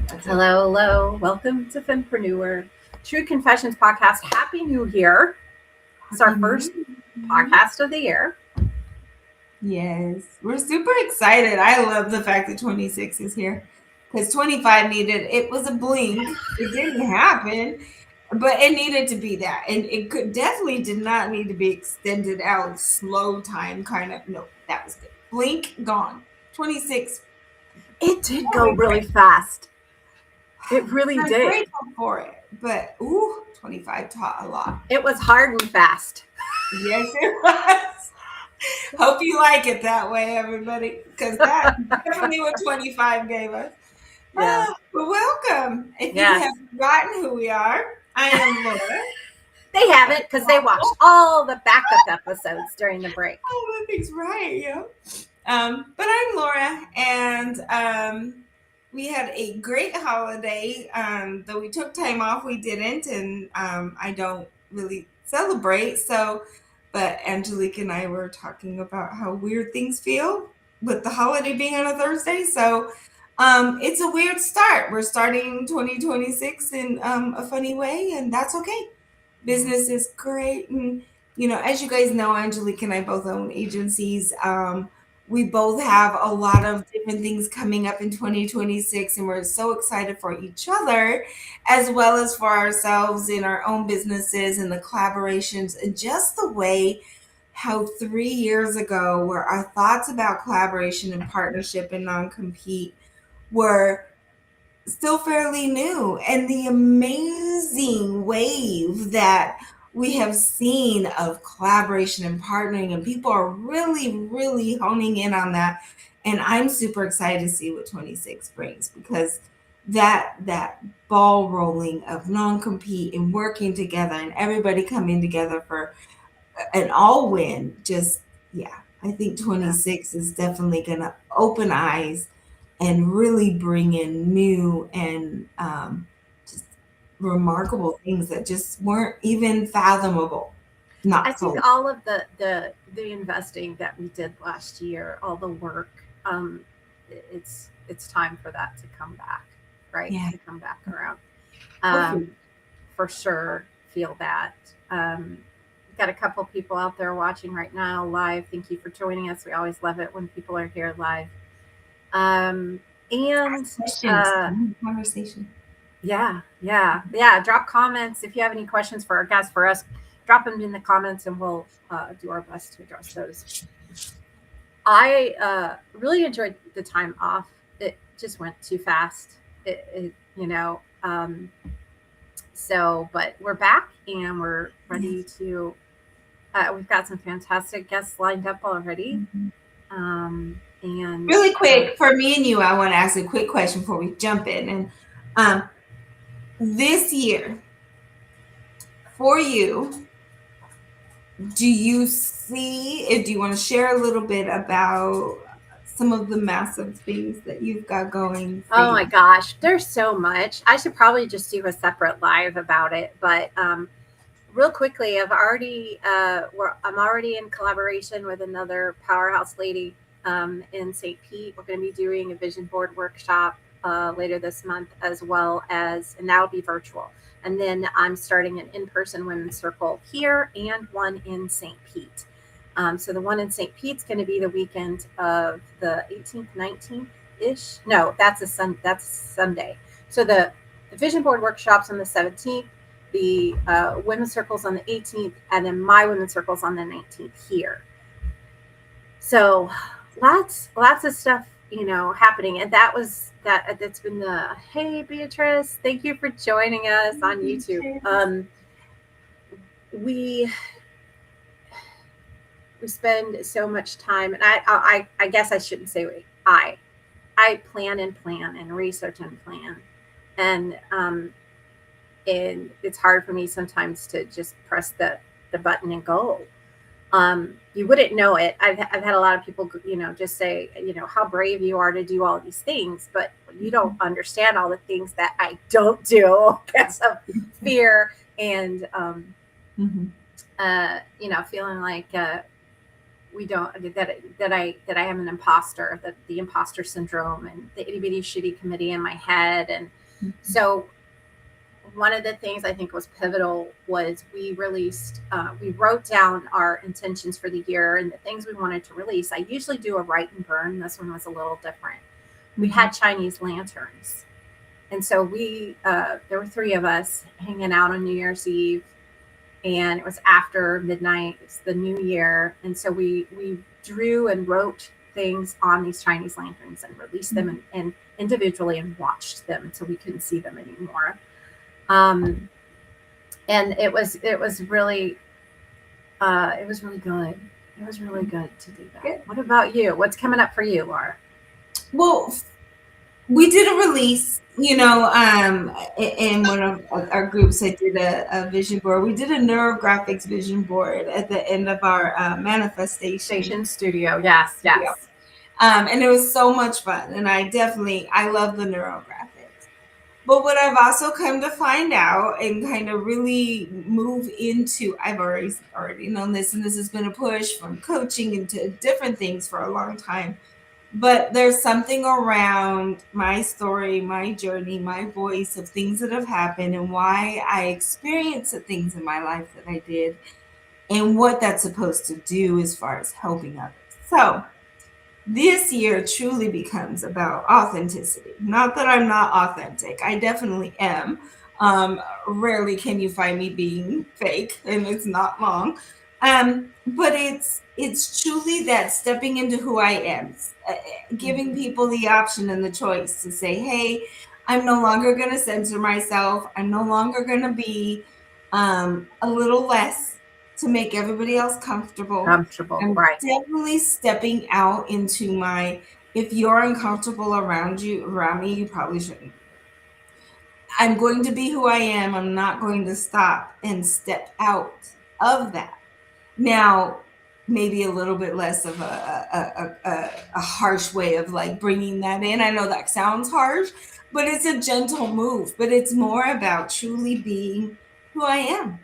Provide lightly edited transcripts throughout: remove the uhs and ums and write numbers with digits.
Hello, hello. Welcome to Fempreneur True Confessions Podcast. Happy New Year. It's our first podcast of the year. Yes, we're super excited. I love the fact that 26 is here because 25 it was a blink. It didn't happen, but it needed to be that. And it could definitely did not need to be extended out, slow time kind of. No, that was good. Blink, gone. 26. It did go Totally really great. fast. It really I'm did. grateful for it. But, ooh, 25 taught a lot. It was hard and fast. Yes, it was. Hope you like it that way, everybody, because that's definitely what 25 gave us. Yeah. Well, welcome. If you Yes. have forgotten who we are, I am Laura. They haven't because they watched all the backup episodes during the break. Oh, that thing's right, yeah. But I'm Laura, and we had a great holiday. Though we took time off, we didn't, and I don't really celebrate. So, but Angelique and I were talking about how weird things feel with the holiday being on a Thursday. So, it's a weird start. We're starting 2026 in a funny way, and that's okay. Business is great, and as you guys know, Angelique and I both own agencies. We both have a lot of different things coming up in 2026, and we're so excited for each other as well as for ourselves in our own businesses and the collaborations and just the way how 3 years ago, where our thoughts about collaboration and partnership and non-compete were still fairly new, and the amazing wave that we have seen of collaboration and partnering, and people are really honing in on that. And I'm super excited to see what 26 brings, because that ball rolling of non-compete and working together and everybody coming together for an all win, just, yeah, I think 26 is definitely going to open eyes and really bring in new and just remarkable things that just weren't even fathomable. I Not think so. all of the investing that we did last year, all the work, it's time for that to come back, right? Yeah. To come back around. Hopefully. Um, for sure, feel that. Got a couple people out there watching right now live. Thank you for joining us. We always love it when people are here live. And Ask questions. Conversation. yeah. Drop comments if you have any questions for our guests, for us. Drop them in the comments, and we'll do our best to address those. I really enjoyed the time off. It just went too fast. It you know. So, but we're back and we're ready to. We've got some fantastic guests lined up already. Mhm. And Really quick, for me and you, I want to ask a quick question before we jump in. And this year, for you, do you see, do you want to share a little bit about some of the massive things that you've got going for oh my you? gosh, there's so much. I should probably just do a separate live about it. But real quickly, I'm already in collaboration with another powerhouse lady in St. Pete. We're going to be doing a vision board workshop later this month, as well as, and that'll be virtual. And then I'm starting an in-person women's circle here and one in St. Pete. So the one in St. Pete's going to be the weekend of the 18th, 19th ish. No, that's Sunday. So the vision board workshops on the 17th, the women's circles on the 18th, and then my women's circles on the 19th here. So lots of stuff, happening. And that's been the, hey Beatrice, thank you for joining us on YouTube. We spend so much time, and I guess I shouldn't say I plan and research and plan, and it's hard for me sometimes to just press the button and go. You wouldn't know it. I've had a lot of people, just say, how brave you are to do all these things, but you don't understand all the things that I don't do because of fear and, Mhm. feeling like we don't that I am an imposter, that the imposter syndrome and the itty bitty shitty committee in my head. And so one of the things I think was pivotal was we wrote down our intentions for the year and the things we wanted to release. I usually do a write and burn. This one was a little different. We had Chinese lanterns. And so there were 3 of us hanging out on New Year's Eve, and it was after midnight. It's the new year. And so we drew and wrote things on these Chinese lanterns and released them and individually and watched them until we couldn't see them anymore. And it was really good. It was really good to do that. Good. What about you? What's coming up for you, Laura? Well, we did a release, in one of our groups. I did a vision board. We did a neurographics vision board at the end of our manifestation studio. Yes. And it was so much fun. And I love the neurographics. But what I've also come to find out and kind of really move into, I've already known this, and this has been a push from coaching into different things for a long time. But there's something around my story, my journey, my voice of things that have happened and why I experienced the things in my life that I did and what that's supposed to do as far as helping others. So this year truly becomes about authenticity. Not that I'm not authentic. I definitely am. Rarely can you find me being fake, and it's not long. But it's truly that stepping into who I am, giving people the option and the choice to say, hey, I'm no longer going to censor myself. I'm no longer going to be a little less to make everybody else comfortable. I'm right. Definitely stepping out into if you're uncomfortable around me, you probably shouldn't. I'm going to be who I am. I'm not going to stop and step out of that. Now, maybe a little bit less of a harsh way of like bringing that in. I know that sounds harsh, but it's a gentle move. But it's more about truly being who I am.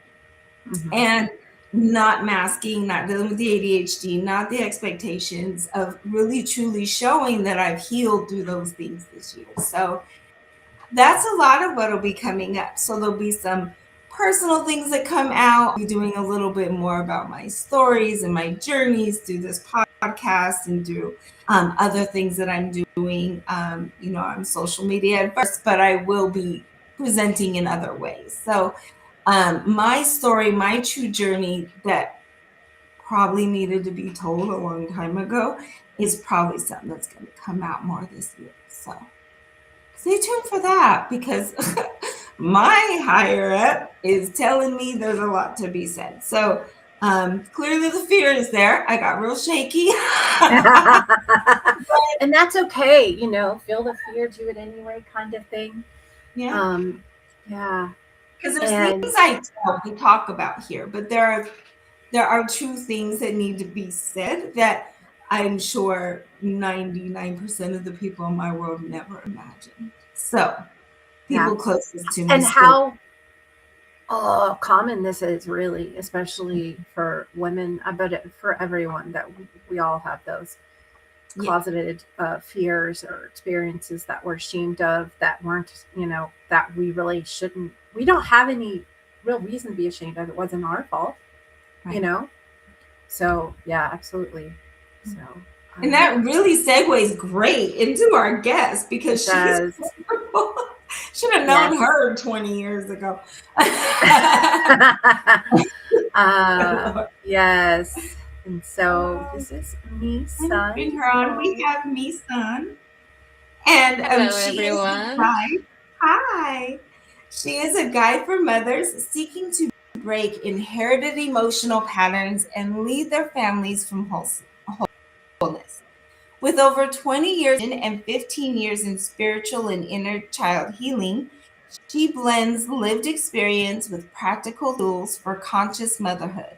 And not masking, not dealing with the ADHD, not the expectations, of really truly showing that I've healed through those things this year. So that's a lot of what will be coming up. So there'll be some personal things that come out. I'll be doing a little bit more about my stories and my journeys through this podcast and through other things that I'm doing, on social media at first, but I will be presenting in other ways. So my story, my true journey that probably needed to be told a long time ago is probably something that's going to come out more this year. So stay tuned for that, because my higher up is telling me there's a lot to be said. So clearly the fear is there. I got real shaky. And that's okay. Feel the fear, do it anyway kind of thing. Yeah. Yeah. Because there's things we talk about here, but there are true things that need to be said that I'm sure 99% of the people in my world never imagined. So people closest to me. And how common this is, really, especially for women, but for everyone, that we all have those closeted fears or experiences that we're ashamed of, that weren't, that we really shouldn't. We don't have any real reason to be ashamed of. It wasn't our fault, So yeah, absolutely. So, and that really segues great into our guest, because she's should have known her 20 years ago. Yes. And so this is Misun. Bring her on. We have Misun. And hello, everyone. Hi. She is a guide for mothers seeking to break inherited emotional patterns and lead their families from wholeness. With over 20 years and 15 years in spiritual and inner child healing, she blends lived experience with practical tools for conscious motherhood.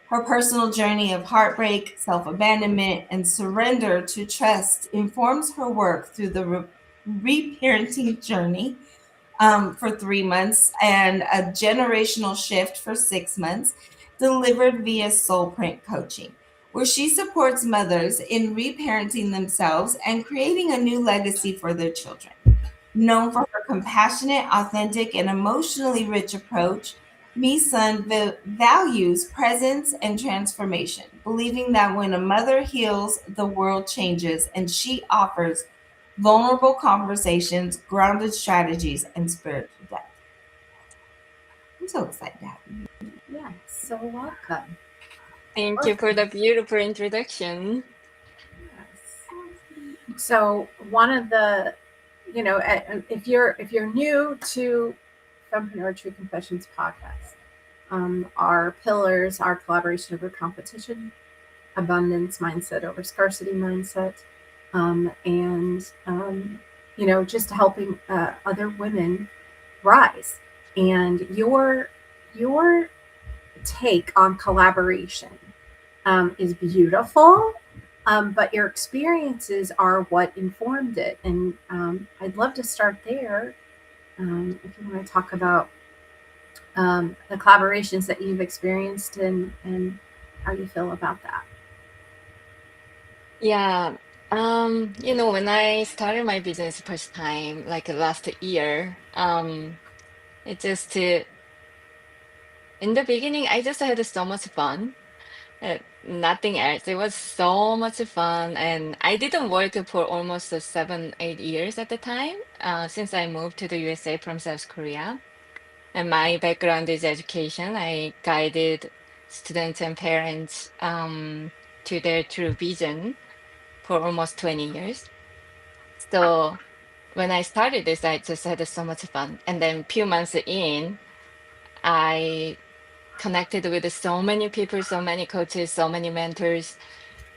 Her personal journey of heartbreak, self-abandonment, and surrender to trust informs her work through the Reparenting Journey for 3 months and a generational shift for 6 months, delivered via SoulPrint Coaching. where she supports mothers in reparenting themselves and creating a new legacy for their children. Known for her compassionate, authentic, and emotionally rich approach, Misun values presence and transformation, believing that when a mother heals, the world changes, and she offers vulnerable conversations, grounded strategies, and spiritual depth. I'm so excited to have you. Yeah, so welcome. Thank you for the beautiful introduction. Yes. So one of the, if you're new to Fempreneur True Confessions podcast, our pillars are collaboration over competition, abundance mindset over scarcity mindset, and just helping other women rise. And your take on collaboration is beautiful, but your experiences are what informed it. And I'd love to start there. If you want to talk about the collaborations that you've experienced and how you feel about that. Yeah. When I started my business first time, like last year, it just in the beginning, I just had so much fun. Nothing else. It was so much fun, and I didn't work for almost 7, 8 years at the time, since I moved to the USA from South Korea. And my background is education. I guided students and parents to their true vision for almost 20 years. So when I started this, I just had so much fun. And then few months in, I connected with so many people, so many coaches, so many mentors,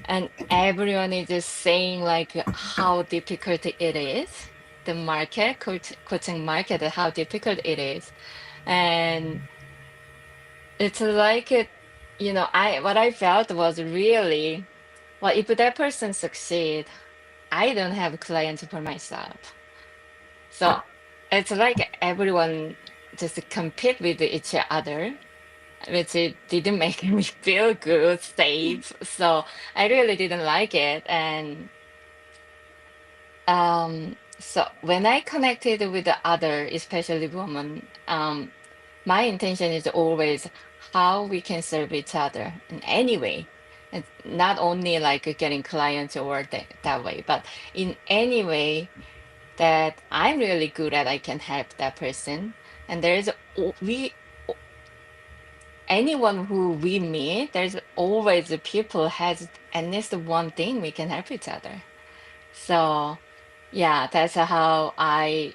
and everyone is just saying like how difficult it is. The market, coaching market, how difficult it is. And it's like what I felt was really, well, if that person succeed, I don't have clients for myself. So it's like everyone just compete with each other, which it didn't make me feel good, safe. So I really didn't like it. And so when I connected with the other, especially women, my intention is always how we can serve each other in any way. And not only like getting clients or that way, but in any way that I'm really good at, I can help that person. And we anyone who we meet, there's always people has at least one thing we can help each other. So yeah, that's how I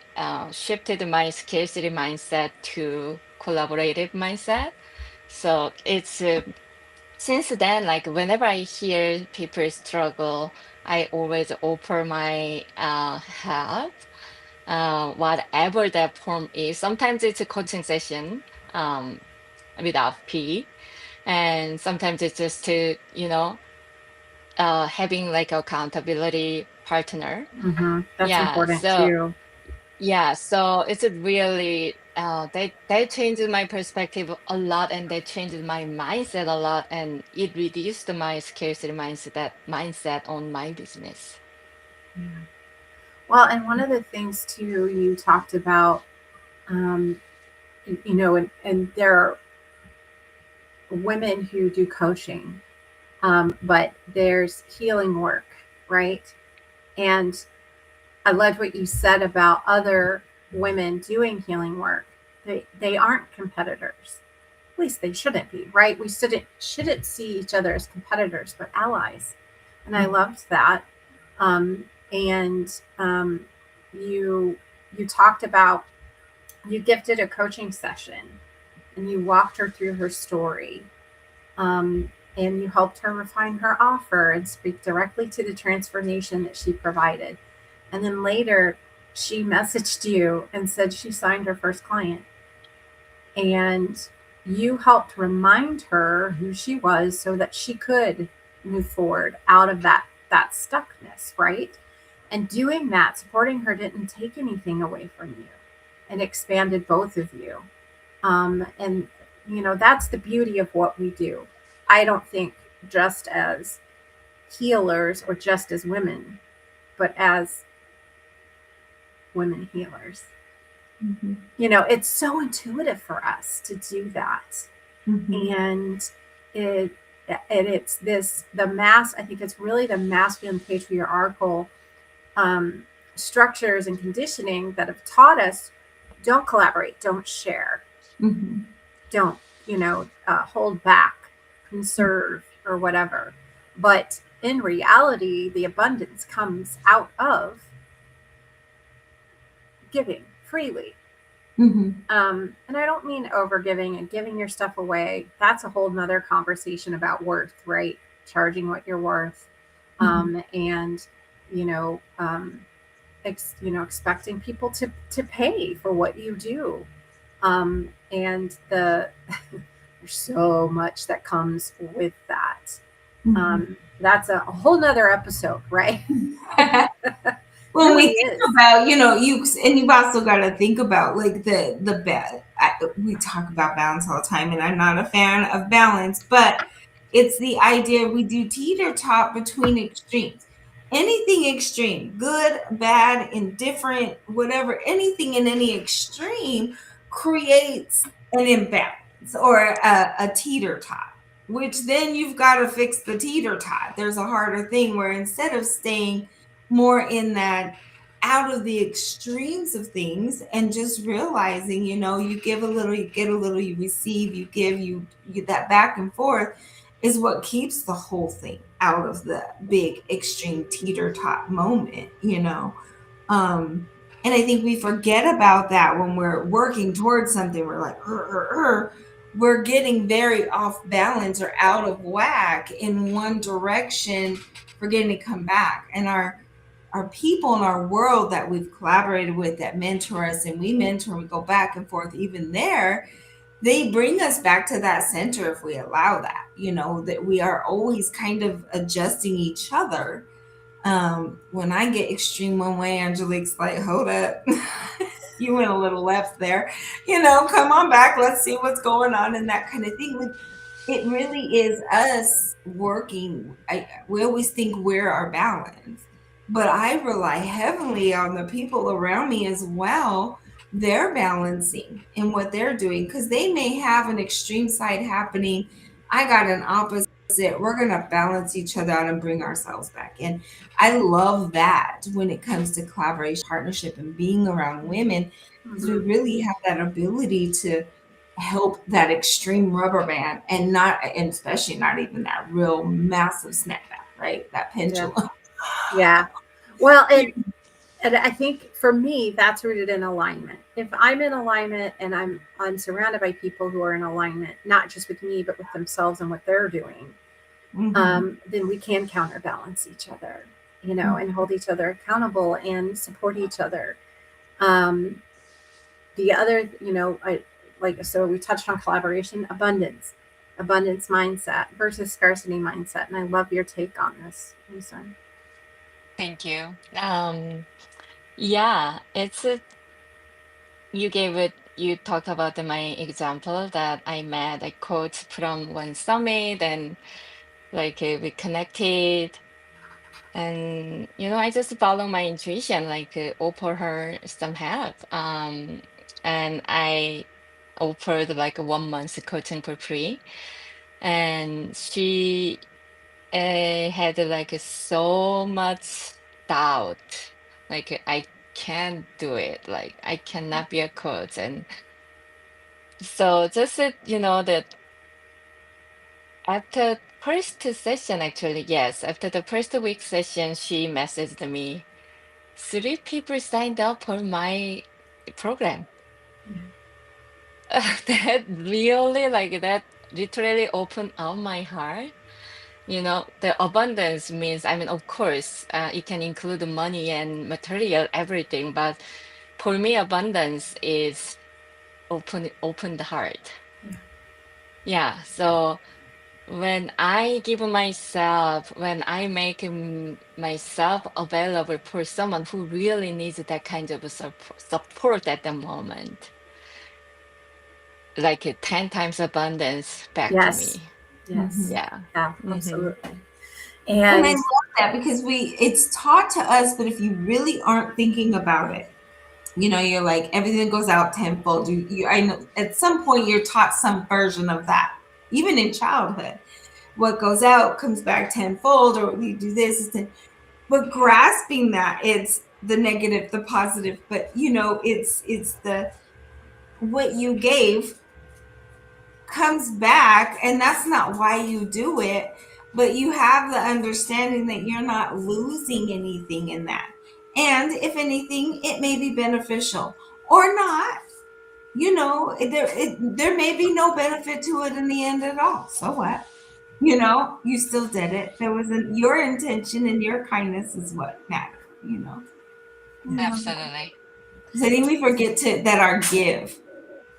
shifted my scarcity mindset to collaborative mindset. So it's since then, like whenever I hear people struggle, I always offer my help, whatever that form is. Sometimes it's a coaching session without fee, and sometimes it's just to, having like accountability partner. That's Yeah, important so too. yeah, so it's a really they changed my perspective a lot, and they changed my mindset a lot, and it reduced my scarcity mindset on my business. Yeah. Well, and one of the things too you talked about, um, and there are women who do coaching, but there's healing work, right? And I loved what you said about other women doing healing work. They aren't competitors. At least they shouldn't be, right? We shouldn't see each other as competitors, but allies. And I loved that. And you talked about you gifted a coaching session and you walked her through her story, and you helped her refine her offer and speak directly to the transformation that she provided. And then later, she messaged you and said she signed her first client. And you helped remind her who she was so that she could move forward out of that stuckness, right? And doing that, supporting her didn't take anything away from you. It expanded both of you. And that's the beauty of what we do. I don't think just as healers or just as women, but as women healers. Mm-hmm. You know, it's so intuitive for us to do that. Mm-hmm. And it and it's this the mass I think it's really the masculine patriarchal um, structures and conditioning that have taught us don't collaborate, don't share, Mm-hmm. don't, you know, hold back, conserve, or whatever. But in reality, the abundance comes out of giving freely. Mm-hmm. And I don't mean over giving and giving your stuff away. That's a whole nother conversation about worth, right? Charging what you're worth. And, you know, expecting people to pay for what you do. And there's so much that comes with that. That's a whole nother episode, right? When we Really think is. about, you've also got to think about like the bad. We talk about balance all the time, and I'm not a fan of balance, but it's the idea we do teeter top between extremes. Anything extreme, good, bad, indifferent, whatever, anything in any extreme creates an imbalance or a teeter top, which then you've got to fix the teeter tot. There's a harder thing where instead of staying more in that out of the extremes of things and just realizing, you give a little, you get a little, you receive, you give, you that back and forth is what keeps the whole thing out of the big extreme teeter tot moment. And I think we forget about that when we're working towards something. We're like, we're getting very off balance or out of whack in one direction, forgetting to come back. And our people in our world that we've collaborated with that mentor us and we mentor, we go back and forth even there, they bring us back to that center if we allow that, that we are always kind of adjusting each other. When I get extreme one way, Angelique's like, hold up. You went a little left there, come on back. Let's see what's going on and that kind of thing. Like, it really is us working. We always think we're our balance, but I rely heavily on the people around me as well. They're balancing in what they're doing because they may have an extreme side happening. I got an opposite. We're going to balance each other out and bring ourselves back in. I love that when it comes to collaboration, partnership, and being around women, because we really have that ability to help that extreme rubber band and especially not even that real massive snapback, right? That pendulum. Yeah. Well, and I think for me, that's rooted in alignment. If I'm in alignment and I'm surrounded by people who are in alignment, not just with me, but with themselves and what they're doing, then we can counterbalance each other, and hold each other accountable and support each other. The other, so we touched on collaboration, abundance mindset versus scarcity mindset. And I love your take on this, Misun. Thank you. Yeah, you talked about my example that I met a quote from one summit and we connected and I just follow my intuition, offer her some help. And I offered like a 1 month coaching for free. And she had so much doubt. I can't do it. Like I cannot be a coach. And so just that after first session, actually, yes, after the first week session, she messaged me. 3 people signed up for my program. That really, that literally opened up my heart. The abundance means, I mean, of course, it can include money and material, everything, but for me, abundance is open the heart. Yeah. So when I make myself available for someone who really needs that kind of support at the moment, 10 times abundance back to Yes. me. Yes. Yeah. Yeah, Mm-hmm. absolutely. And I And love that because it's taught to us, but if you really aren't thinking about it, you're like everything goes out tenfold. I know at some point you're taught some version of that, even in childhood. What goes out comes back tenfold, or you do this, but grasping that it's the negative, the positive, but it's the what you gave comes back, and that's not why you do it, but you have the understanding that you're not losing anything in that, and if anything it may be beneficial or not. There may be no benefit to it in the end at all. So what? You still did it. There wasn't your intention, and your kindness is what mattered. Absolutely. Because I think we forget to that our give.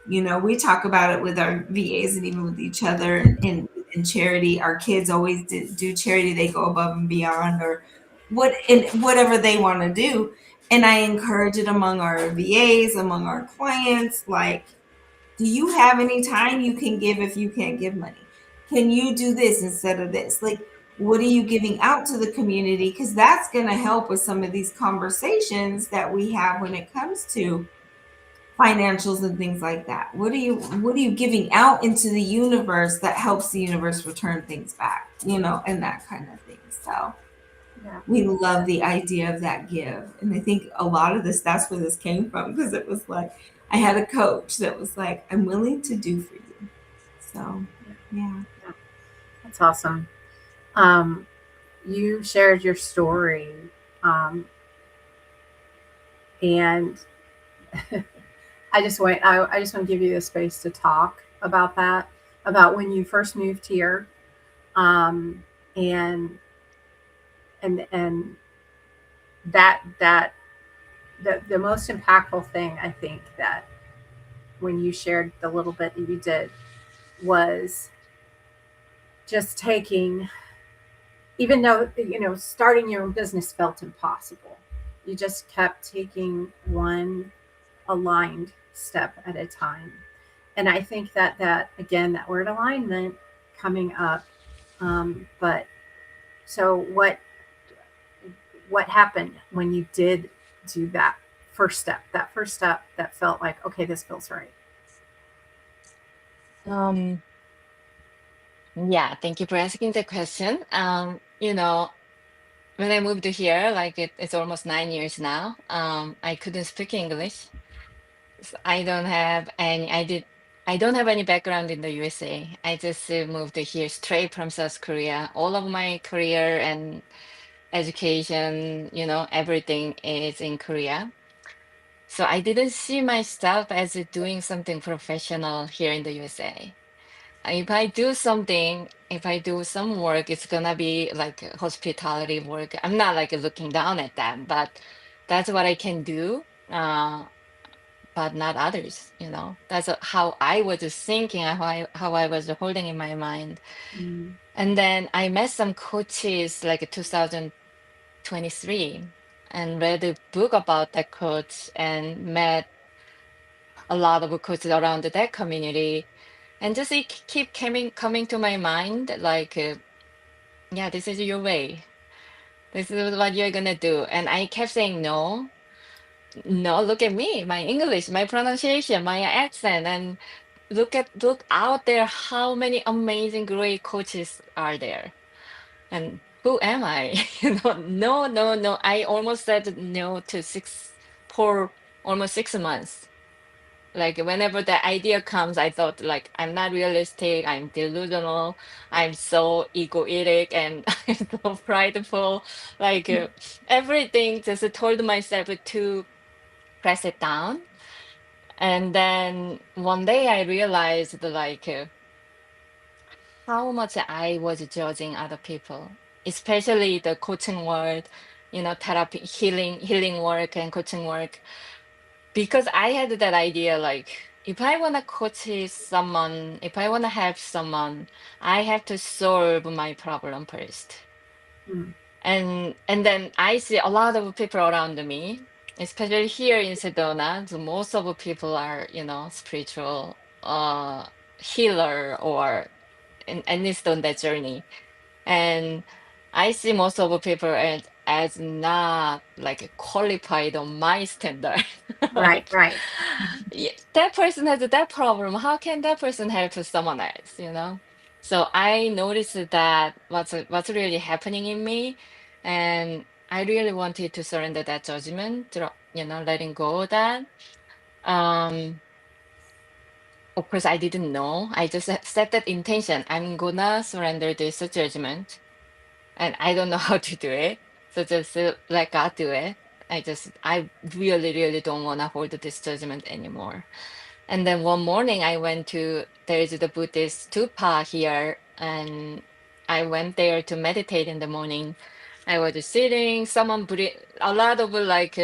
We talk about it with our VAs and even with each other, and in charity. Our kids always do charity. They go above and beyond, or whatever they want to do. And I encourage it among our VAs, among our clients. Like, do you have any time you can give if you can't give money? Can you do this instead of this? Like, what are you giving out to the community? Because that's going to help with some of these conversations that we have when it comes to financials and things like that. What are you giving out into the universe that helps the universe return things back, and that kind of thing. So yeah, we love the idea of that give. And I think a lot of that's where this came from, because it was like I had a coach that was like, I'm willing to do for you. So yeah. yeah, that's awesome. Um, you shared your story, um, and I just want to give you the space to talk about that, about when you first moved here, um, and and that the most impactful thing I think that when you shared the little bit that you did was just taking, even though starting your own business felt impossible, you just kept taking one aligned step at a time. And I think that again, that word alignment coming up. But so what happened when you did do that first step? That first step that felt like, okay, this feels right. Um, yeah, thank you for asking the question. When I moved here, like it's almost 9 years now, I couldn't speak English. I don't have any background in the USA. I just moved here straight from South Korea. All of my career and education, everything is in Korea. So I didn't see myself as doing something professional here in the USA. If I do some work, it's gonna be like hospitality work. I'm not like looking down at that, but that's what I can do. But not others. That's how I was thinking, and how I was holding in my mind. Mm, And then I met some coaches like 2023 and read a book about that coach and met a lot of coaches around that community. And just it keep coming to my mind like, yeah, this is your way. This is what you're gonna do. And I kept saying no. No, look at me, my English, my pronunciation, my accent, and look out there how many amazing great coaches are there. And who am I? No, no, no. I almost said no to six for almost 6 months. Like whenever the idea comes, I thought like I'm not realistic, I'm delusional, I'm so egoic and I'm so prideful. Like everything just told myself to press it down. And then one day I realized like how much I was judging other people, especially the coaching world, therapy, healing work and coaching work, because I had that idea like if I want to coach someone, if I want to help someone, I have to solve my problem first. mm, And then I see a lot of people around me, especially here in Sedona. So most of the people are, spiritual healer or at least on that journey. And I see most of the people as not like qualified on my standard. Right, Like, right. yeah, that person has that problem. How can that person help someone else, you know? So I noticed that what's really happening in me, and I really wanted to surrender that judgment, letting go of that. Um, of course, I didn't know. I just set that intention. I'm gonna surrender this judgment, and I don't know how to do it. So just let God do it. I really, really don't want to hold this judgment anymore. And then one morning there's the Buddhist stupa here, and I went there to meditate in the morning. I was just sitting, a lot of like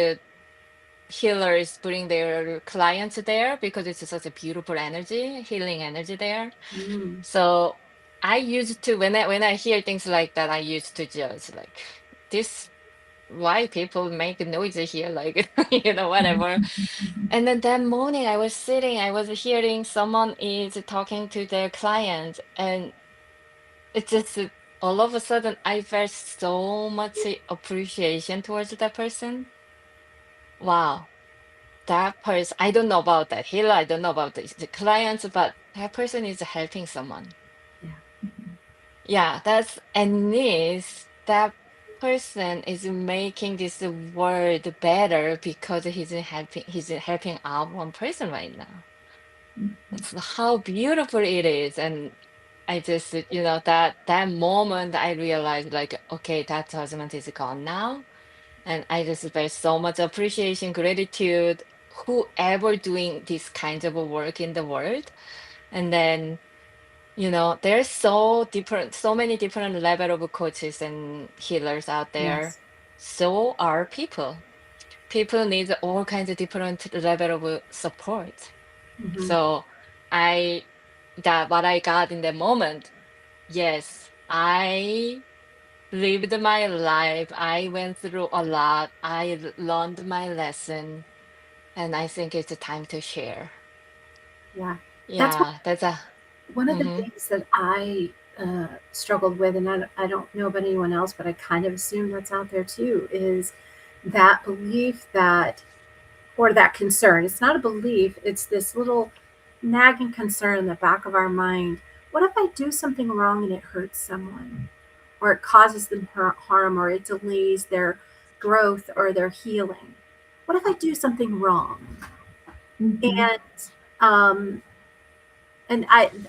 healers bring their clients there because it's such a beautiful energy, healing energy there. Mm, So I used to when I hear things like that, I used to judge like this why people make noise here, like whatever. And then that morning I was hearing someone is talking to their client, and it just all of a sudden I felt so much appreciation towards that person. Wow, that person, I don't know about that healer, I don't know about the clients, but that person is helping someone. yeah. Yeah, and this that person is making this world better because he's helping out one person right now. That's how beautiful it is. And I just, that moment I realized like, okay, that judgment is gone now. And I just felt so much appreciation, gratitude, whoever doing this kind of work in the world. And then there's so many different level of coaches and healers out there. Yes. So are people. People need all kinds of different level of support. Hmm. So I that what I got in the moment, yes, I lived my life. I went through a lot. Learned my lesson, and I think it's time to share. Yeah. That's Yeah, that's a one of the mm-hmm, things that I struggled with, and I don't know about anyone else, but I kind of assume that's out there too, is that belief that, or that concern. It's not a belief, it's this little nagging concern in the back of our mind. What if I do something wrong and it hurts someone, or it causes them harm, or it delays their growth or their healing? What if I do something wrong? Mhm. And um, and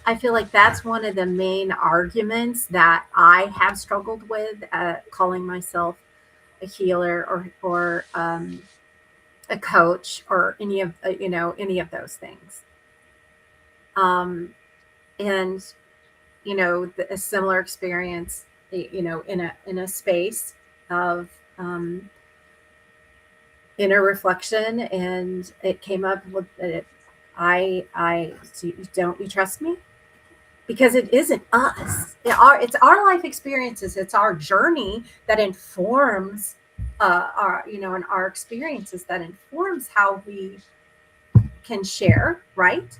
I feel like that's one of the main arguments that I have struggled with, calling myself a healer or a coach or any of those things. Um, and a similar experience, in a space of um, inner reflection, and it came up with it. I don't you trust me? Because it isn't us. It's our life experiences. It's our journey that informs our and our experiences that informs how we can share, right?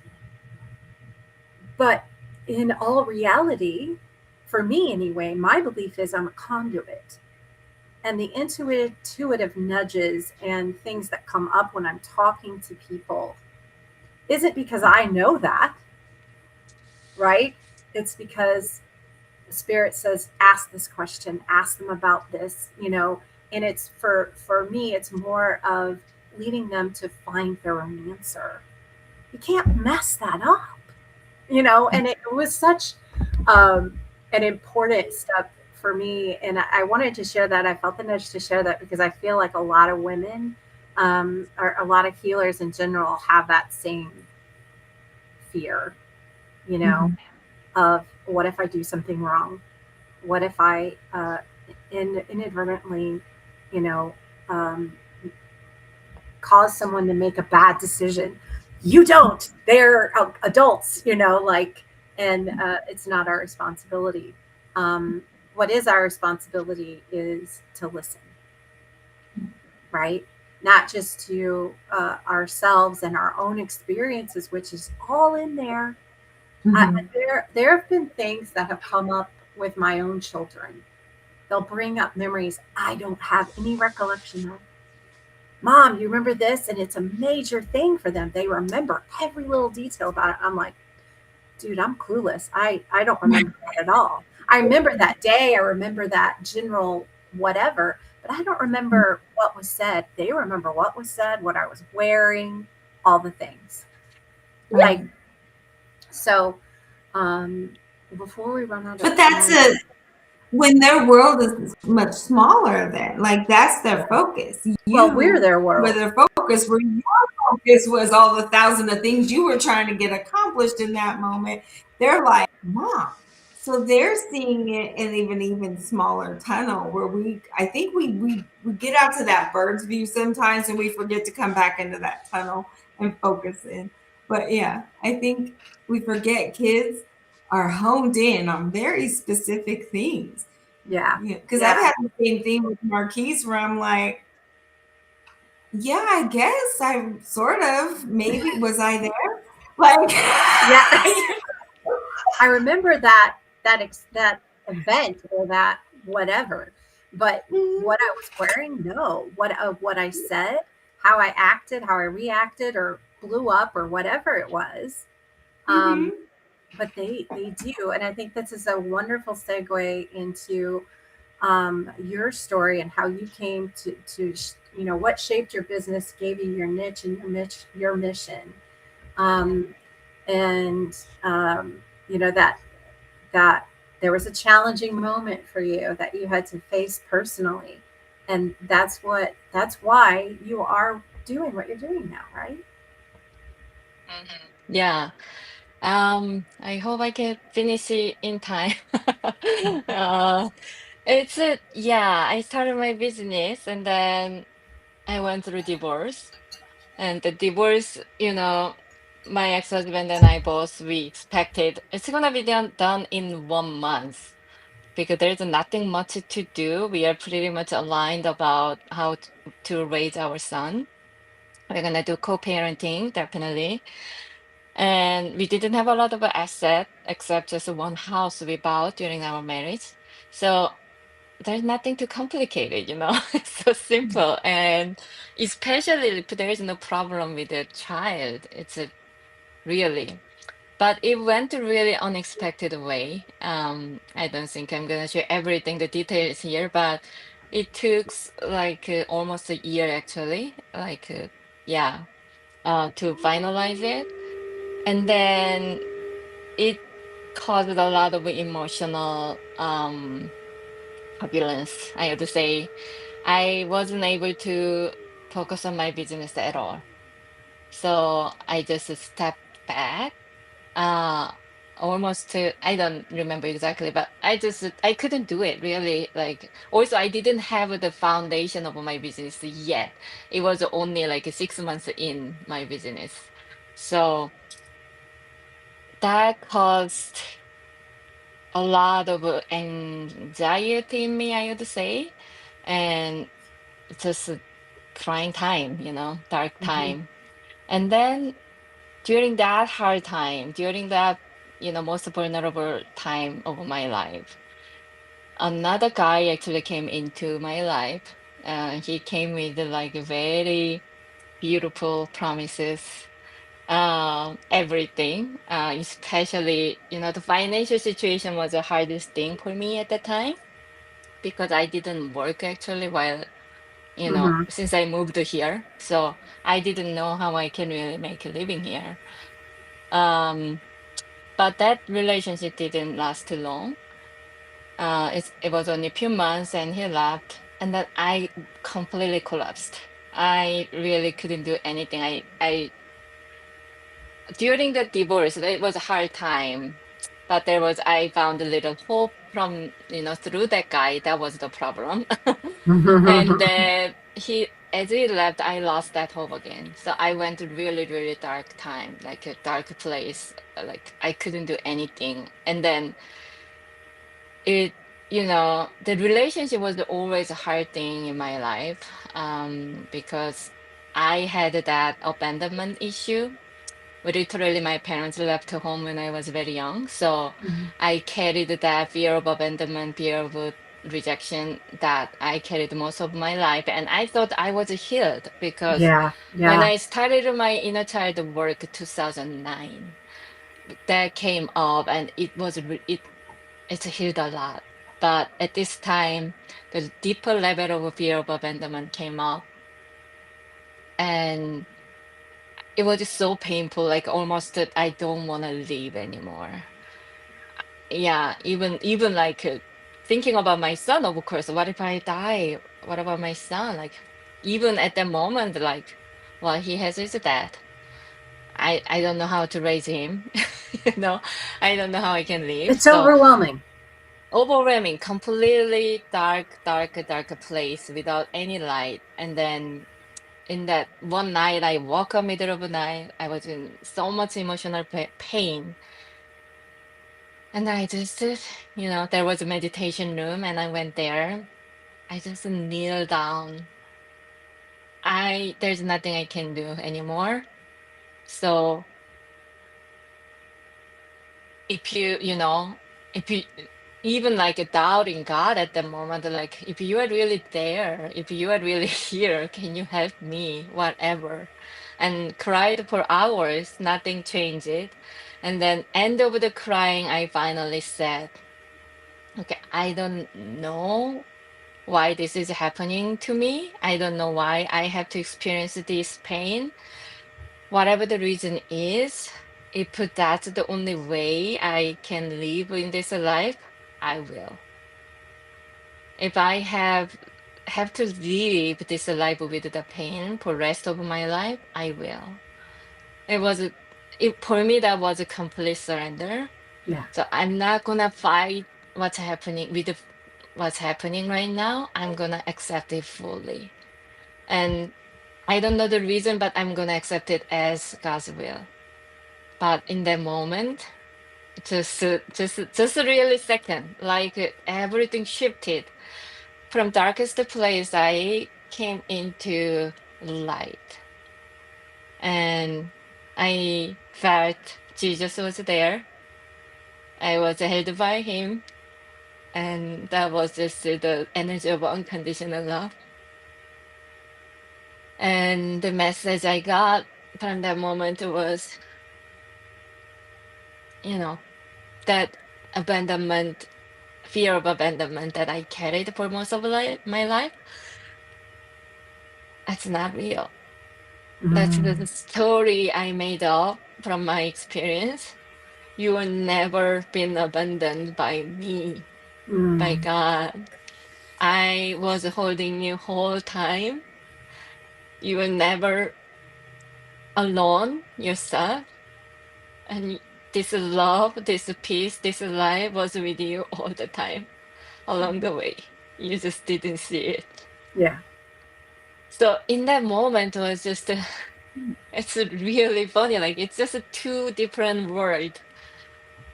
But in all reality, for me anyway, my belief is I'm a conduit. And the intuitive nudges and things that come up when I'm talking to people isn't because I know that, right? It's because the spirit says, ask this question, ask them about this. And it's for me, it's more of leading them to find their own answer. You can't mess that up. And it was such um, an important step for me. And I wanted to share that. I felt the nudge to share that because I feel like a lot of women, or a lot of healers in general, have that same fear, you know, Mhm. of what if I do something wrong? What if I inadvertently, you know, um, cause someone to make a bad decision? You don't. They're adults, and it's not our responsibility. Um, what is our responsibility is to listen, right? Not just to ourselves and our own experiences, which is all in there, Mhm. There have been things that have come up with my own children. They'll bring up memories I don't have any recollection of. Mom, you remember this? And it's a major thing for them. They remember every little detail about it. I'm like, dude, I'm clueless. I don't remember that at all. I remember that day. I remember that general whatever, but I don't remember what was said. They remember what was said, what I was wearing, all the things. Like, Right. so, um, before we run out of But that's time, a when their world is much smaller then. Like that's their focus. well, we're You their were world. their focus, where your focus was all the thousand of things you were trying to get accomplished in that moment. They're like, Mom. So they're seeing it in even smaller tunnel where I think we get out to that bird's view sometimes and we forget to come back into that tunnel and focus in. But yeah, I think we forget kids are honed in on very specific things. Yeah. Yeah, because I've Yeah. had the same thing with Marquise where I'm like, yeah, I guess I sort of, maybe, was I there? Like, Yeah. I remember that event or that whatever, but what I was wearing, no. What I said, how I acted, how I reacted, or blew up, or whatever it was. Um, mm-hmm. but they do, and I think this is a wonderful segue into your story and how you came to what shaped your business, gave you your niche and your mission, um, and that there was a challenging moment for you that you had to face personally, and that's why you are doing what you're doing now, right? Mhm. Yeah. I hope I can finish it in time. Uh, yeah, I started my business and then I went through divorce. And the divorce, my ex-husband and I both, we expected it's gonna be done in 1 month because there's nothing much to do. We are pretty much aligned about how to raise our son. We're gonna do co-parenting, definitely. And we didn't have a lot of asset except just one house we bought during our marriage. So there's nothing too complicated. It's so simple. And especially if there is no problem with the child, it's a really. But it went a really unexpected way. I don't think I'm gonna share everything, the details here, but it took like almost a year actually, like yeah, to finalize it. And then it caused a lot of emotional turbulence, I have to say. I wasn't able to focus on my business at all. So I just stepped back. Uh Almost to, I don't remember exactly, but I couldn't do it really. Like also I didn't have the foundation of my business yet. It was only like 6 months in my business. So that caused a lot of anxiety in me, I would say, and just a trying time, dark Mm-hmm. time. And then during that hard time, during that, most vulnerable time of my life, another guy actually came into my life. He came with like very beautiful promises, everything, especially, the financial situation was the hardest thing for me at the time because I didn't work actually while, Mm-hmm. since I moved here. So I didn't know how I can really make a living here. Um, but that relationship didn't last too long. It was only a few months and he left, and then I completely collapsed. I really couldn't do anything. I During the divorce, it was a hard time, but I found a little hope from, through that guy. That was the problem. And then as he left, I lost that hope again. So I went to really, really dark time, like a dark place. Like I couldn't do anything. And then it, the relationship was always a hard thing in my life, because I had that abandonment issue. literally my parents left home when I was very young. So Mhm. I carried that fear of abandonment, fear of rejection that I carried most of my life. And I thought I was healed because Yeah, when yeah. I started my inner child work 2009, that came up and it's healed a lot. But at this time, the deeper level of fear of abandonment came up. And it was just so painful, like almost that I don't want to live anymore. Yeah, even like thinking about my son, of course, what if I die? What about my son? Like even at that moment, like, well, he has his dad. I don't know how to raise him, you know. I don't know how I can live. It's So overwhelming. overwhelming, completely dark place without any light. And then in that one night, I woke up middle of the night. I was in so much emotional pain. And I just, there was a meditation room and I went there. I just kneel down. There's nothing I can do anymore. So if if you even like doubting God at the moment, like if you are really there, if you are really here, can you help me? Whatever. And cried for hours, nothing changed it. And then end of the crying, I finally said, okay, I don't know why this is happening to me. I don't know why I have to experience this pain. Whatever the reason is, if that's the only way I can live in this life, I will. If I have to live this life with the pain for rest of my life, I will. It was for me that was a complete surrender. Yeah. So I'm not gonna fight what's happening what's happening right now. I'm gonna accept it fully. And I don't know the reason, but I'm gonna accept it as God's will. But in that moment, just a really second, like everything shifted. From darkest place, I came into light, and I felt Jesus was there. I was held by him, and that was just the energy of unconditional love. And the message I got from that moment was, you know, that abandonment, fear of abandonment that I carried for most of my life, that's not real. That's Mm, the story I made up from my experience. You will never been abandoned by me, by mm, God. I was holding you whole time. You were never alone yourself. And this love, this peace, this life was with you all the time along the way. You just didn't see it. yeah. So in that moment was just it's really funny. Like it's just a two different world.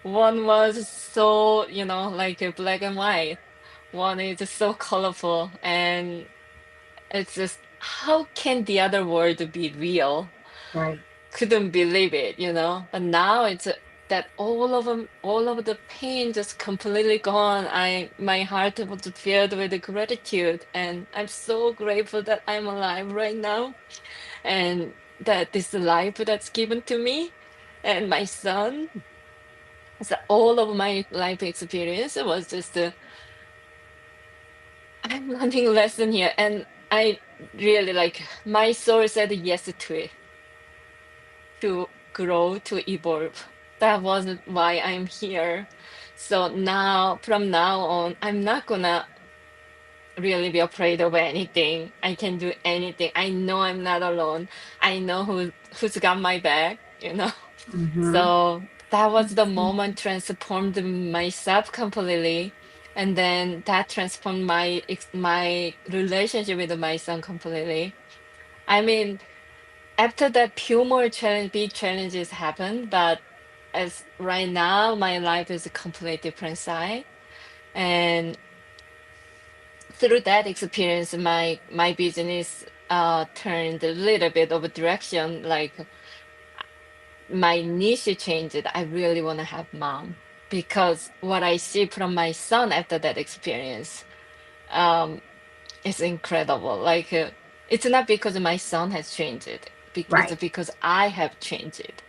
One was so, like a black and white. One is just so colorful, and it's just how can the other world be real? Right. Couldn't believe it. But now it's that all of the pain just completely gone. My heart was filled with gratitude, and I'm so grateful that I'm alive right now, and that this life that's given to me, and my son. So all of my life experience was just I'm learning a lesson here, and I really like my soul said yes to it, to grow, to evolve. That wasn't why I'm here. So now, from now on, I'm not gonna really be afraid of anything. I can do anything. I know I'm not alone. I know who's got my back. Mm-hmm. So that was the moment transformed myself completely. And then that transformed my relationship with my son completely. I mean, after that, few more big challenges happened, but as right now, my life is a completely different side. And through that experience, my business turned a little bit of a direction. Like my niche changed. I really want to have mom because what I see from my son after that experience, um, is incredible. Like it's not because my son has changed it, it's Right. because I have changed it.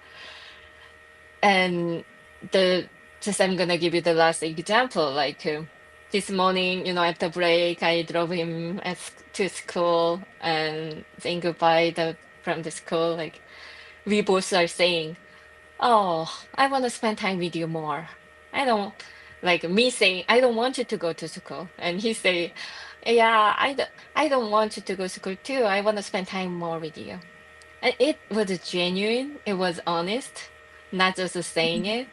And the just I'm gonna give you the last example. Like this morning, after break, I drove him to school and saying goodbye from the school. Like we both are saying, "Oh, I want to spend time with you more. I don't like me saying I don't want you to go to school," and he say, "Yeah, I don't want you to go to school too. I want to spend time more with you." And it was genuine. It was honest, not just saying it.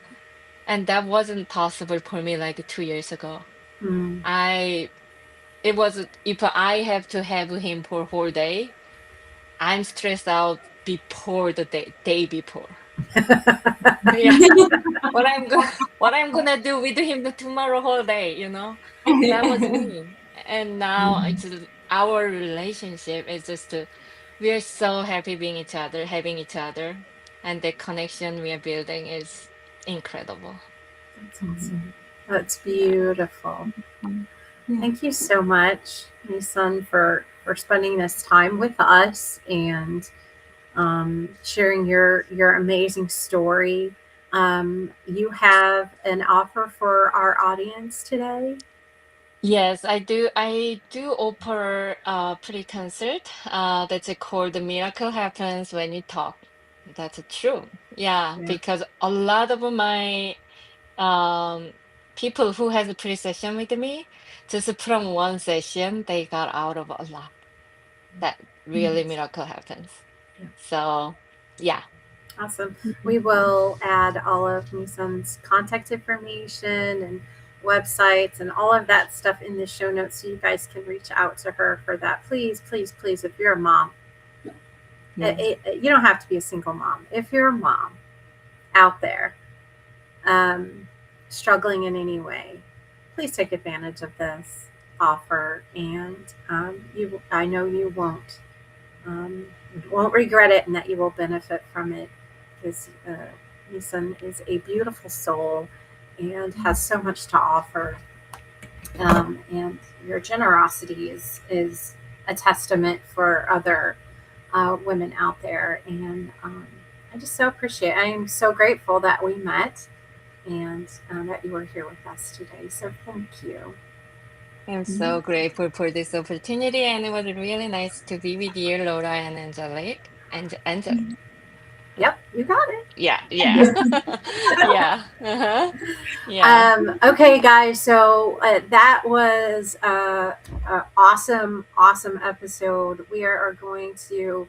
And that wasn't possible for me like 2 years ago. Mm. I it was if I have to have him for a whole day, I'm stressed out before the day before. Yeah. What I'm go what I'm gonna do with him the tomorrow whole day, That was me. And now it's our relationship is just we are so happy being each other, having each other, and the connection we are building is incredible. That's awesome. That's Yeah. beautiful. Yeah. Thank you so much, Misun, for spending this time with us and sharing your amazing story. You have an offer for our audience today. Yes, I do offer a pre-concert that's called The Miracle Happens When You Talk. That's true. Yeah, Yeah. because a lot of my um people who has a pre-session with me, just from one session, they got out of a lot. That really miracle happens. Yeah. So yeah. Awesome. We will add all of Misun's contact information and websites and all of that stuff in the show notes so you guys can reach out to her for that. Please, please, please, if you're a mom, Yeah. you don't have to be a single mom. If you're a mom out there um, struggling in any way, please take advantage of this offer, and I know you won't regret it, and that you will benefit from it because Nisan is a beautiful soul and has so much to offer. And your generosity is a testament for other women out there. And I just so appreciate it. I am so grateful that we met and that you were here with us today. So thank you. I'm so grateful for this opportunity, and it was really nice to be with you, Laura and Angelique. And Angel. Yep, you got it. Yeah, yeah. Yeah. Uh-huh. Yeah. Okay, guys. So that was an awesome, awesome episode. We are going to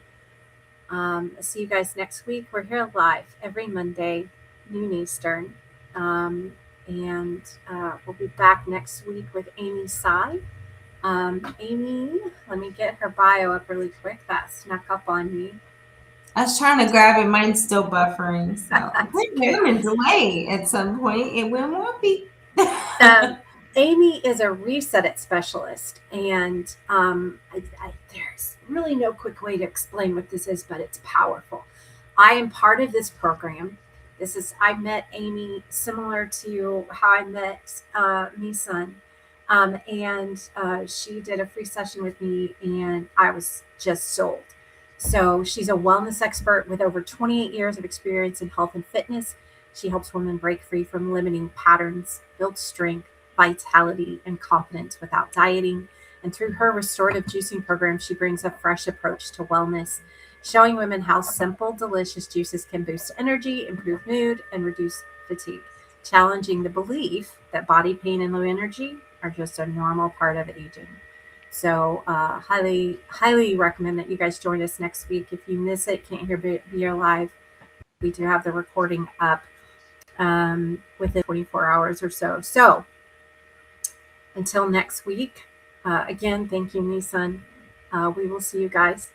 see you guys next week. We're here live every Monday, noon Eastern. And we'll be back next week with Amy Tsai. Amy, let me get her bio up really quick. That snuck up on me. I was trying to grab it. Mine's still buffering. So That's okay. I'm in delay at some point. It won't be. Amy is a reset it specialist, and there's really no quick way to explain what this is, but it's powerful. I am part of this program. I met Amy similar to how I met Misun, and she did a free session with me, and I was just sold. So she's a wellness expert with over 28 years of experience in health and fitness. She helps women break free from limiting patterns, build strength, vitality, and confidence without dieting. And through her restorative juicing program, she brings a fresh approach to wellness, showing women how simple, delicious juices can boost energy, improve mood, and reduce fatigue, challenging the belief that body pain and low energy are just a normal part of aging. So, highly, highly recommend that you guys join us next week. If you miss it, can't hear Be Live, we do have the recording up within 24 hours or so. So, until next week, again, thank you, Misun. We will see you guys